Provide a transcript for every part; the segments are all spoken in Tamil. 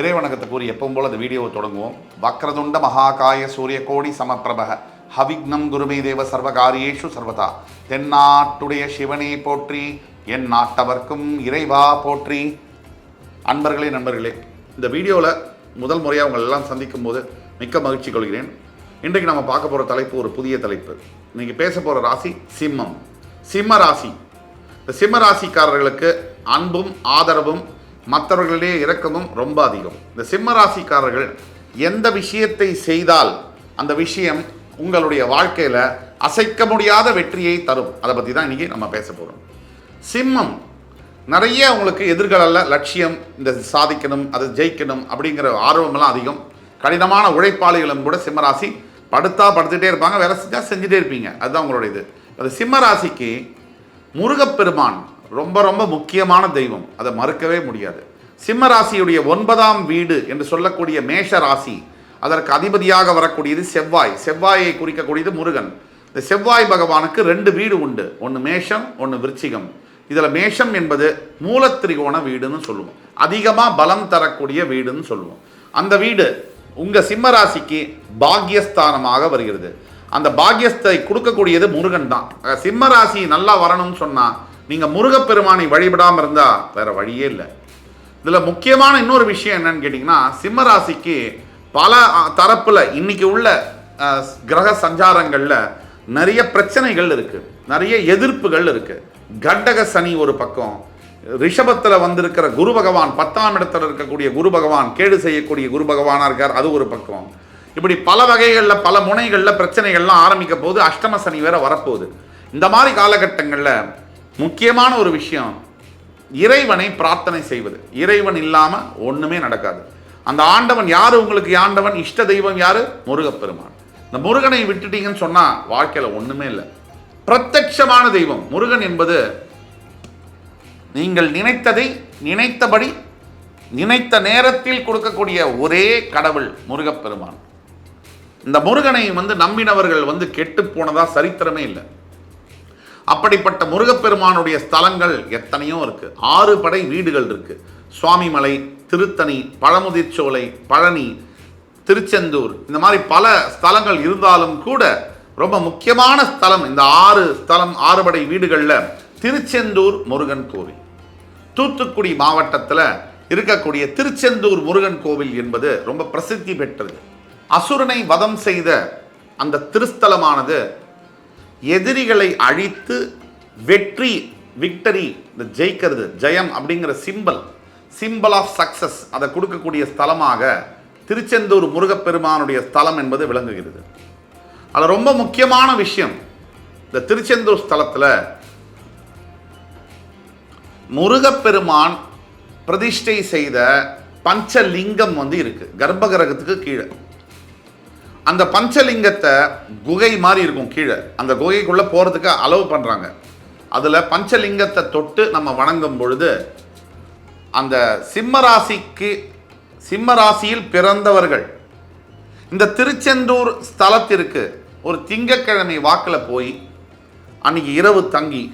இறை வணக்கத்தை கூறி எப்பவும் போல் அந்த வீடியோவை தொடங்குவோம். வக்ரதுண்ட மகாகாய சூரியகோடி சமப்பிரபக ஹவிக்னம் குருமே தேவ சர்வகாரியேஷு சர்வதா. தென்னாட்டுடைய சிவனே போற்றி, என் நாட்டவர்க்கும் இறைவா போற்றி. அன்பர்களே, நண்பர்களே, இந்த வீடியோவில் முதல் முறையாக உங்கள் எல்லாம் சந்திக்கும் போது மிக்க மகிழ்ச்சி கொள்கிறேன். இன்றைக்கு நம்ம பார்க்க போகிற தலைப்பு ஒரு புதிய தலைப்பு. இன்றைக்கி பேச போகிற ராசி சிம்மம், சிம்ம ராசி. இந்த சிம்ம ராசிக்காரர்களுக்கு அன்பும் ஆதரவும் மற்றவர்களிடையே இரக்கமும் ரொம்ப அதிகம். இந்த சிம்ம ராசிக்காரர்கள் எந்த விஷயத்தை செய்தால் அந்த விஷயம் உங்களுடைய வாழ்க்கையில் அசைக்க முடியாத வெற்றியை தரும், அதை பற்றி தான் இன்றைக்கி நம்ம பேச போகிறோம். சிம்மம் நிறைய உங்களுக்கு எதிர்கால லட்சியம், இந்த சாதிக்கணும், அது ஜெயிக்கணும் அப்படிங்கிற ஆர்வமெல்லாம் அதிகம். கடினமான உழைப்பாளிகளும் கூட சிம்மராசி படுத்துகிட்டே இருப்பாங்க, வேலை செஞ்சால் செஞ்சுட்டே இருப்பீங்க. அதுதான் உங்களுடைய இது. அது சிம்ம ராசிக்கு முருகப்பெருமான் ரொம்ப ரொம்ப முக்கியமான தெய்வம், அதை மறுக்கவே முடியாது. சிம்ம ராசியுடைய 9ஆம் வீடு என்று சொல்லக்கூடிய மேஷ ராசி, அதற்கு அதிபதியாக வரக்கூடியது செவ்வாய். செவ்வாயை குறிக்கக்கூடியது முருகன். இந்த செவ்வாய் பகவானுக்கு 2 வீடு உண்டு, ஒன்று மேஷம், ஒன்று விருச்சிகம். இதில் மேஷம் என்பது மூலத்திரிகோண வீடுன்னு சொல்லுவோம், அதிகமாக பலம் தரக்கூடிய வீடுன்னு சொல்லுவோம். அந்த வீடு உங்கள் சிம்ம ராசிக்கு பாக்யஸ்தானமாக வருகிறது. அந்த பாக்யஸ்தை கொடுக்கக்கூடியது முருகன் தான். சிம்ம ராசி நல்லா வரணும்னு சொன்னால் நீங்கள் முருகப்பெருமானை வழிபடாமல் இருந்தால் வேறு வழியே இல்லை. இதில் முக்கியமான இன்னொரு விஷயம் என்னன்னு கேட்டிங்கன்னா, சிம்ம ராசிக்கு பல தரப்பில் இன்றைக்கி உள்ள கிரக சஞ்சாரங்களில் நிறைய பிரச்சனைகள் இருக்குது, நிறைய எதிர்ப்புகள் இருக்குது. கண்டக சனி ஒரு பக்கம், ரிஷபத்தில் வந்திருக்கிற குரு பகவான், 10ஆம் இடத்துல இருக்கக்கூடிய குரு பகவான் கேடு செய்யக்கூடிய குரு பகவானாக இருக்கார், அது ஒரு பக்கம். இப்படி பல வகைகளில் பல முனைகளில் பிரச்சனைகள்லாம் ஆரம்பிக்க போது, அஷ்டம சனி வேற வரப்போகுது. இந்த மாதிரி காலகட்டங்களில் முக்கியமான ஒரு விஷயம் இறைவனை பிரார்த்தனை செய்வது. இறைவன் இல்லாமல் ஒன்றுமே நடக்காது. அந்த ஆண்டவன் யார்? உங்களுக்கு ஆண்டவன் இஷ்ட தெய்வம் யார்? முருகப்பெருமான். இந்த முருகனை விட்டுட்டீங்கன்னு சொன்னால் வாழ்க்கையில் ஒன்றுமே இல்லை. பிரத்யட்சமான தெய்வம் முருகன் என்பது நீங்கள் நினைத்ததை நினைத்தபடி நினைத்த நேரத்தில் கொடுக்கக்கூடிய ஒரே கடவுள் முருகப்பெருமான். இந்த முருகனை நம்பினவர்கள் கெட்டு போனதா சரித்திரமே இல்லை. அப்படிப்பட்ட முருகப்பெருமானுடைய ஸ்தலங்கள் எத்தனையோ இருக்கு. 6 படை வீடுகள் இருக்கு. சுவாமிமலை, திருத்தணி, பழமுதிர்ச்சோலை, பழனி, திருச்செந்தூர், இந்த மாதிரி பல ஸ்தலங்கள் இருந்தாலும் கூட ரொம்ப முக்கியமான ஸ்தலம் இந்த 6 படை வீடுகளில் திருச்செந்தூர் முருகன் கோவில். தூத்துக்குடி மாவட்டத்தில் இருக்கக்கூடிய திருச்செந்தூர் முருகன் கோவில் என்பது ரொம்ப பிரசித்தி பெற்றது. அசுரனை வதம் செய்த அந்த திருஸ்தலமானது எதிரிகளை அழித்து விக்டரி, இந்த ஜெயிக்கிறது, ஜெயம் அப்படிங்கிற சிம்பிள் ஆஃப் சக்சஸ், அதை கொடுக்கக்கூடிய ஸ்தலமாக திருச்செந்தூர் முருகப்பெருமானுடைய ஸ்தலம் என்பது விளங்குகிறது. அது ரொம்ப முக்கியமான விஷயம். இந்த திருச்செந்தூர் ஸ்தலத்தில் முருகப்பெருமான் பிரதிஷ்டை செய்த பஞ்சலிங்கம் இருக்கு கர்ப்பகிரகத்துக்கு கீழே. அந்த பஞ்சலிங்கத்தை குகை மாதிரி இருக்கும் கீழே, அந்த குகைக்குள்ளே போகிறதுக்கு அலோவ் பண்ணுறாங்க. அதில் பஞ்சலிங்கத்தை தொட்டு நம்ம வணங்கும் பொழுது அந்த சிம்ம ராசியில் பிறந்தவர்கள் இந்த திருச்செந்தூர் ஸ்தலத்திற்கு ஒரு திங்கட்கிழமை வாக்கில் போய் அன்றைக்கி இரவு தங்கி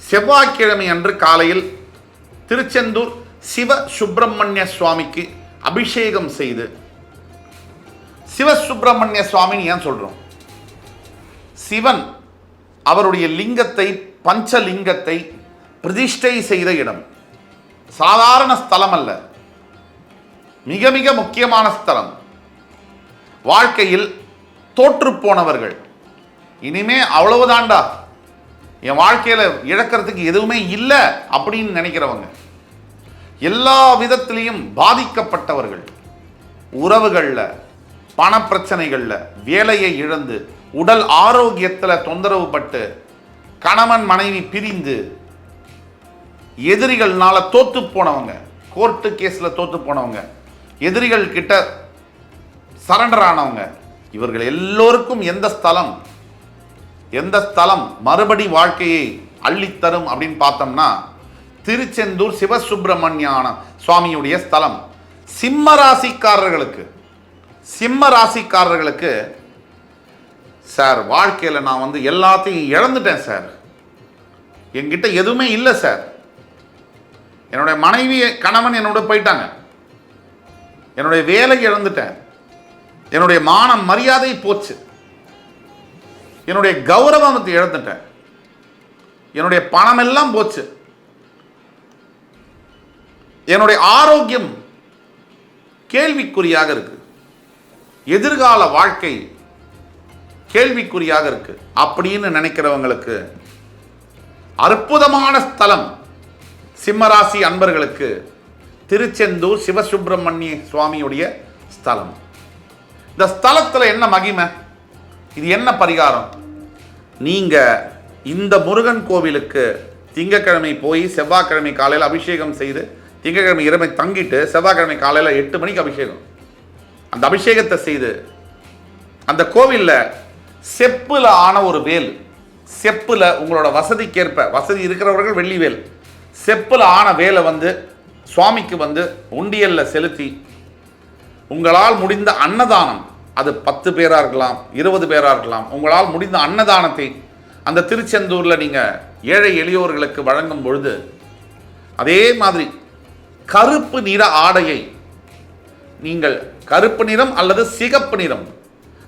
செவ்வாய்க்கிழமை அன்று காலையில் திருச்செந்தூர் சிவ சுப்பிரமணிய சுவாமிக்கு அபிஷேகம் செய்து, சிவசுப்பிரமணிய சுவாமின்னு ஏன் சொல்கிறோம்? சிவன் அவருடைய லிங்கத்தை, பஞ்சலிங்கத்தை பிரதிஷ்டை செய்த இடம். சாதாரண ஸ்தலம் அல்ல, மிக மிக முக்கியமான ஸ்தலம். வாழ்க்கையில் தோற்று போனவர்கள், இனிமே அவ்வளவுதாண்டா, என் வாழ்க்கையில் இழக்கிறதுக்கு எதுவுமே இல்லை அப்படின்னு நினைக்கிறவங்க, எல்லா விதத்திலையும் பாதிக்கப்பட்டவர்கள், உறவுகளில், பணப்பிரச்சனைகளில், வேலையை இழந்து, உடல் ஆரோக்கியத்தில் தொந்தரவு பட்டு, கணவன் மனைவி பிரிந்து, எதிரிகள்னால தோற்று போனவங்க, கோர்ட்டு கேஸில் தோற்று போனவங்க, எதிரிகள் கிட்ட சரண்டர் ஆனவங்க, இவர்கள் எல்லோருக்கும் எந்த ஸ்தலம் மறுபடி வாழ்க்கையை அள்ளித்தரும் அப்படின்னு பார்த்தோம்னா திருச்செந்தூர் சிவசுப்பிரமணியான சுவாமியுடைய ஸ்தலம். சிம்ம ராசிக்காரர்களுக்கு சார், வாழ்க்கையில் நான் எல்லாத்தையும் இழந்துட்டேன் சார், என்கிட்ட எதுவுமே இல்லை சார், என்னுடைய மனைவி கணவன் என்னோட போயிட்டாங்க, என்னுடைய வேலை இழந்துட்டேன், என்னுடைய மானம் மரியாதை போச்சு, என்னுடைய கௌரவத்தை இழந்துட்டேன், என்னுடைய பணம் எல்லாம் போச்சு, என்னுடைய ஆரோக்கியம் கேள்விக்குறியாக இருக்கு, எதிர்கால வாழ்க்கை கேள்விக்குறியாக இருக்கு அப்படின்னு நினைக்கிறவங்களுக்கு அற்புதமான ஸ்தலம் சிம்மராசி அன்பர்களுக்கு திருச்செந்தூர் சிவசுப்பிரமணிய சுவாமியுடைய ஸ்தலம். இந்த ஸ்தலத்தில் என்ன மகிமை, இது என்ன பரிகாரம்? நீங்க இந்த முருகன் கோவிலுக்கு திங்கக்கிழமை போய் செவ்வாய்க்கிழமை காலையில் அபிஷேகம் செய்து திங்கக்கிழமை இரவை தங்கிட்டு செவ்வாய்க்கிழமை காலையில் 8 மணிக்கு அபிஷேகம், அந்த அபிஷேகத்தை செய்து அந்த கோவிலில் செப்புல ஆன ஒரு வேல், செப்புல உங்களோட வசதிக்கேற்ப, வசதி இருக்கிறவர்கள் வெள்ளி வேல், செப்புல ஆன வேலை வந்து சுவாமிக்கு வந்து உண்டியல்ல செலுத்தி உங்களால் முடிந்த அன்னதானம், அது 10 பேராக இருக்கலாம், 20 பேராக இருக்கலாம், உங்களால் முடிந்த அன்னதானத்தை அந்த திருச்செந்தூரில் நீங்கள் ஏழை எளியோர்களுக்கு வழங்கும் பொழுது, அதே மாதிரி கருப்பு நிற ஆடையை நீங்கள், கருப்பு நிறம் அல்லது சிகப்பு நிறம்,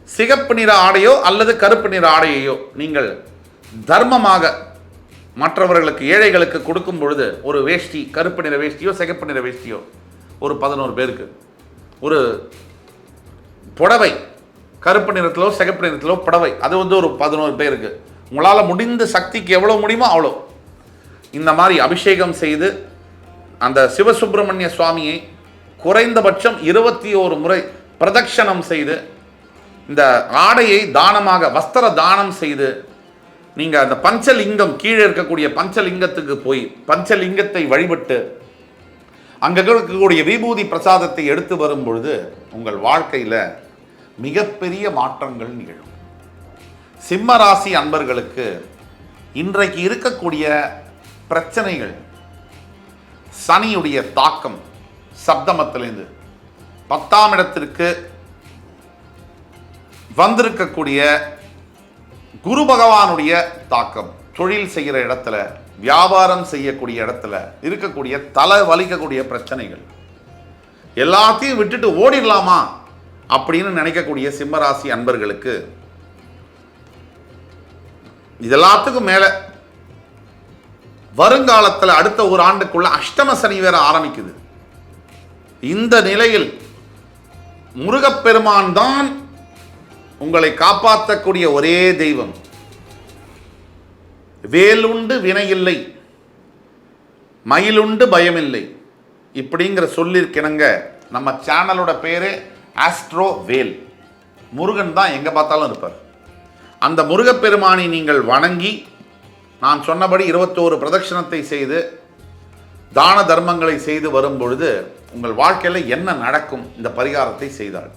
சிகப்பு நிற ஆடையோ அல்லது கருப்பு நிற ஆடையையோ நீங்கள் தர்மமாக மற்றவர்களுக்கு ஏழைகளுக்கு கொடுக்கும் பொழுது, ஒரு வேஷ்டி, கருப்பு நிற வேஷ்டியோ சிகப்பு நிற வேஷ்டியோ ஒரு 11 பேருக்கு, ஒரு புடவை கருப்பு நிறத்திலோ சிகப்பு நிறத்திலோ புடவை, அது வந்து ஒரு 11 பேருக்கு, உங்களால் முடிந்த சக்திக்கு எவ்வளோ முடியுமோ அவ்வளோ இந்த மாதிரி அபிஷேகம் செய்து அந்த சிவசுப்பிரமணிய சுவாமியை குறைந்தபட்சம் 21 முறை பிரதட்சணம் செய்து இந்த ஆடையை தானமாக வஸ்திர தானம் செய்து நீங்கள் அந்த பஞ்சலிங்கம் கீழே இருக்கக்கூடிய பஞ்சலிங்கத்துக்கு போய் பஞ்சலிங்கத்தை வழிபட்டு அங்கே இருக்கக்கூடிய விபூதி பிரசாதத்தை எடுத்து வரும் பொழுது உங்கள் வாழ்க்கையில் மிகப்பெரிய மாற்றங்கள் நிகழும். சிம்ம ராசி அன்பர்களுக்கு இன்றைக்கு இருக்கக்கூடிய பிரச்சனைகள், சனியுடைய தாக்கம் சப்தமத்திலிருந்து 10ஆம் இடத்திற்கு வந்திருக்கக்கூடிய குரு பகவானுடைய தாக்கம், தொழில் செய்கிற இடத்துல, வியாபாரம் செய்யக்கூடிய இடத்துல இருக்கக்கூடிய தலை வலிக்கக்கூடிய பிரச்சனைகள் எல்லாத்தையும் விட்டுட்டு ஓடிடலாமா அப்படின்னு நினைக்கக்கூடிய சிம்மராசி அன்பர்களுக்கு இதெல்லாத்துக்கும் மேல வருங்காலத்தில் அடுத்த ஒரு ஆண்டுக்குள்ள அஷ்டம சனி வேற ஆரம்பிக்குது. இந்த நிலையில் முருகப்பெருமான் தான் உங்களை காப்பாற்றக்கூடிய ஒரே தெய்வம். வேலுண்டு வினையில்லை, மயிலுண்டு பயமில்லை இப்படிங்கிற சொல்லிருக்கினங்க நம்ம சேனலோட பேரு ஆஸ்ட்ரோ வேல். முருகன் தான் எங்கே பார்த்தாலும் இருப்பார். அந்த முருகப்பெருமானை நீங்கள் வணங்கி நான் சொன்னபடி 21 பிரதட்சணத்தை செய்து தான தர்மங்களை செய்து வரும் பொழுது உங்கள் வாழ்க்கையில் என்ன நடக்கும், இந்த பரிகாரத்தை செய்தால்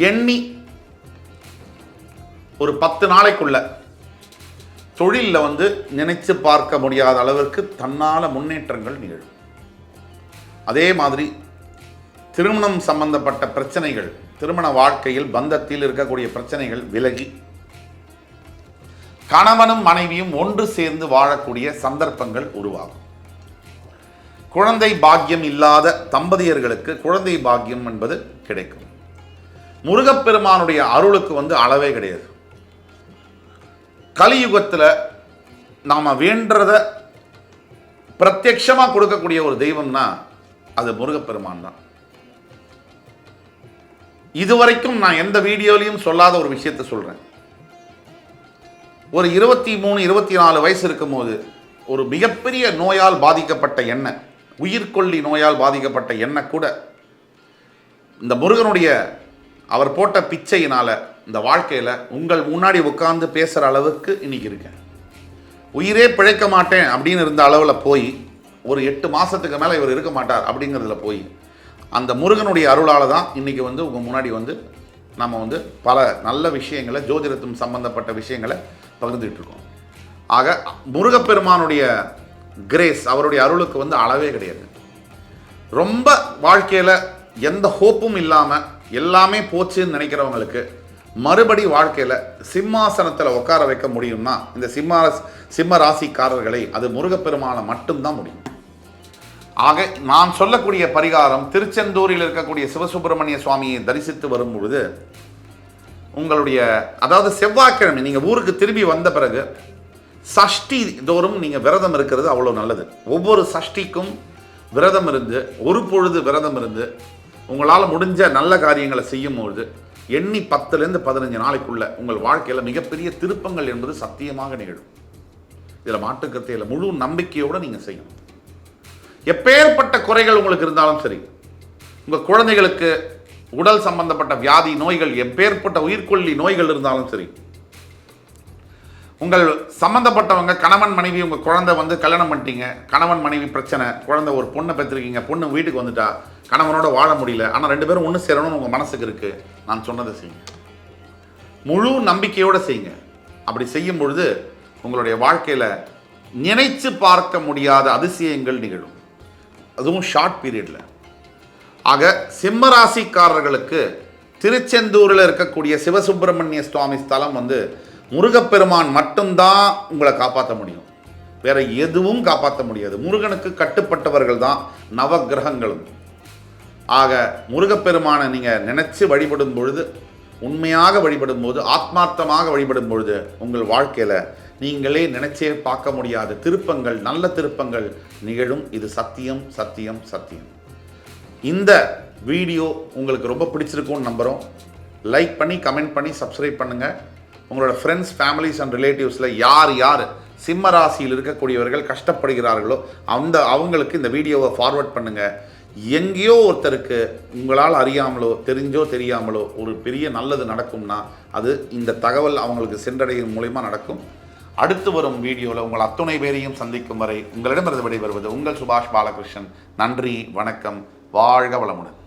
எண்ணி ஒரு 10 நாளைக்குள்ள தொழிலில் வந்து நினைச்சு பார்க்க முடியாத அளவிற்கு தன்னால முன்னேற்றங்கள் நிகழும். அதே மாதிரி திருமணம் சம்பந்தப்பட்ட பிரச்சனைகள், திருமண வாழ்க்கையில் பந்தத்தில் இருக்கக்கூடிய பிரச்சனைகள் விலகி கணவனும் மனைவியும் ஒன்று சேர்ந்து வாழக்கூடிய சந்தர்ப்பங்கள் உருவாகும். குழந்தை பாக்கியம் இல்லாத தம்பதியர்களுக்கு குழந்தை பாக்கியம் என்பது கிடைக்கும். முருகப்பெருமானுடைய அருளுக்கு வந்து அளவே கிடையாது. கலியுகத்தில் நாம் வேண்டத பிரத்யட்சமாக கொடுக்கக்கூடிய ஒரு தெய்வம்னா அது முருகப்பெருமான் தான். இதுவரைக்கும் நான் எந்த வீடியோலையும் சொல்லாத ஒரு விஷயத்தை சொல்கிறேன். ஒரு 23-24 வயசு இருக்கும் போது ஒரு மிகப்பெரிய நோயால் பாதிக்கப்பட்ட எண்ணெய், உயிர்கொல்லி நோயால் பாதிக்கப்பட்ட எண்ணெய் கூட இந்த முருகனுடைய அவர் போட்ட பிச்சையினால் இந்த வாழ்க்கையில் உங்கள் முன்னாடி உட்கார்ந்து பேசுகிற அளவுக்கு இன்னைக்கு இருக்கேன். உயிரே பிழைக்க மாட்டேன் அப்படின்னு இருந்த அளவில் போய் ஒரு 8 மாதத்துக்கு மேலே இவர் இருக்க மாட்டார் அப்படிங்கிறதுல போய் அந்த முருகனுடைய அருளால் தான் இன்றைக்கி வந்து உங்கள் முன்னாடி வந்து நம்ம வந்து பல நல்ல விஷயங்களை, ஜோதிடத்தும் சம்பந்தப்பட்ட விஷயங்களை பகிர்ந்துட்டு இருக்கோம். ஆக முருகப்பெருமானுடைய கிரேஸ், அவருடைய அருளுக்கு வந்து அளவே கிடையாது. ரொம்ப வாழ்க்கையில் எந்த ஹோப்பும் இல்லாமல் எல்லாமே போச்சுன்னு நினைக்கிறவங்களுக்கு மறுபடி வாழ்க்கையில் சிம்மாசனத்தில் உட்கார வைக்க முடியும்னா இந்த சிம்ம ராசிக்காரர்களை அது முருகப்பெருமானை மட்டும்தான் முடியும். ஆக நான் சொல்லக்கூடிய பரிகாரம், திருச்செந்தூரில் இருக்கக்கூடிய சிவசுப்பிரமணிய சுவாமியை தரிசித்து வரும் பொழுது உங்களுடைய, அதாவது செவ்வாய்க்கிழமை நீங்கள் ஊருக்கு திரும்பி வந்த பிறகு சஷ்டி தோறும் நீங்கள் விரதம் இருக்கிறது அவ்வளோ நல்லது. ஒவ்வொரு சஷ்டிக்கும் விரதம் இருந்து, ஒரு பொழுது விரதம் இருந்து உங்களால் முடிஞ்ச நல்ல காரியங்களை செய்யும்பொழுது எண்ணி 10லேருந்து 15 நாளைக்குள்ள உங்கள் வாழ்க்கையில் மிகப்பெரிய திருப்பங்கள் என்பது சத்தியமாக நிகழும். இதில் மாட்டுக்கருத்தையில் முழு நம்பிக்கையோடு நீங்கள் செய்யணும். எப்பேற்பட்ட குறைகள் உங்களுக்கு இருந்தாலும் சரி, உங்கள் குழந்தைகளுக்கு உடல் சம்பந்தப்பட்ட வியாதி நோய்கள், எப்பேற்பட்ட உயிர்கொல்லி நோய்கள் இருந்தாலும் சரி, உங்கள் சம்பந்தப்பட்டவங்க கணவன் மனைவி, உங்கள் குழந்தை வந்து கல்யாணம் பண்ணிட்டீங்க, கணவன் மனைவி பிரச்சனை, குழந்தை ஒரு பொண்ணை பெற்றிருக்கீங்க, பொண்ணு வீட்டுக்கு வந்துட்டா, கணவனோட வாழ முடியல, ஆனால் 2 பேரும் ஒன்று சேரணும்னு உங்கள் மனசுக்கு இருக்குது, நான் சொன்னதை செய்யுங்க. முழு நம்பிக்கையோடு செய்யுங்க. அப்படி செய்யும் பொழுது உங்களுடைய வாழ்க்கையில் நினைச்சு பார்க்க முடியாத அதிசயங்கள் நிகழும், அதுவும் ஷார்ட் பீரியடில். ஆக சிம்மராசிக்காரர்களுக்கு திருச்செந்தூரில் இருக்கக்கூடிய சிவசுப்பிரமணிய சுவாமி ஸ்தலம் வந்து முருகப்பெருமான் மட்டும்தான் உங்களை காப்பாற்ற முடியும், வேற எதுவும் காப்பாற்ற முடியாது. முருகனுக்கு கட்டுப்பட்டவர்கள் தான் நவகிரகங்களும். ஆக முருகப்பெருமானை நீங்கள் நினைச்சு வழிபடும் பொழுது, உண்மையாக வழிபடும் போது, ஆத்மார்த்தமாக வழிபடும் பொழுது உங்கள் வாழ்க்கையில் நீங்களே நினைச்சே பார்க்க முடியாத திருப்பங்கள், நல்ல திருப்பங்கள் நிகழும். இது சத்தியம், சத்தியம், சத்தியம். இந்த வீடியோ உங்களுக்கு ரொம்ப பிடிச்சிருக்கும்னு நம்புகிறோம். லைக் பண்ணி, கமெண்ட் பண்ணி, சப்ஸ்கிரைப் பண்ணுங்கள். உங்களோட ஃப்ரெண்ட்ஸ், ஃபேமிலிஸ் அண்ட் ரிலேட்டிவ்ஸில் யார் யார் சிம்ம ராசியில் இருக்கக்கூடியவர்கள் கஷ்டப்படுகிறார்களோ அவங்களுக்கு இந்த வீடியோவை ஃபார்வர்ட் பண்ணுங்கள். எங்கேயோ ஒருத்தருக்கு உங்களால் அறியாமலோ தெரிஞ்சோ தெரியாமலோ ஒரு பெரிய நல்லது நடக்கும்னா அது இந்த தகவல் அவங்களுக்கு சென்றடையும் மூலமா நடக்கும். அடுத்து வரும் வீடியோவில் உங்கள் அத்துணை பேரையும் சந்திக்கும் வரை உங்களிடமிருந்து விடைபெறுவது உங்கள் சுபாஷ் பாலகிருஷ்ணன். நன்றி, வணக்கம், வாழ்க வளமுடன்.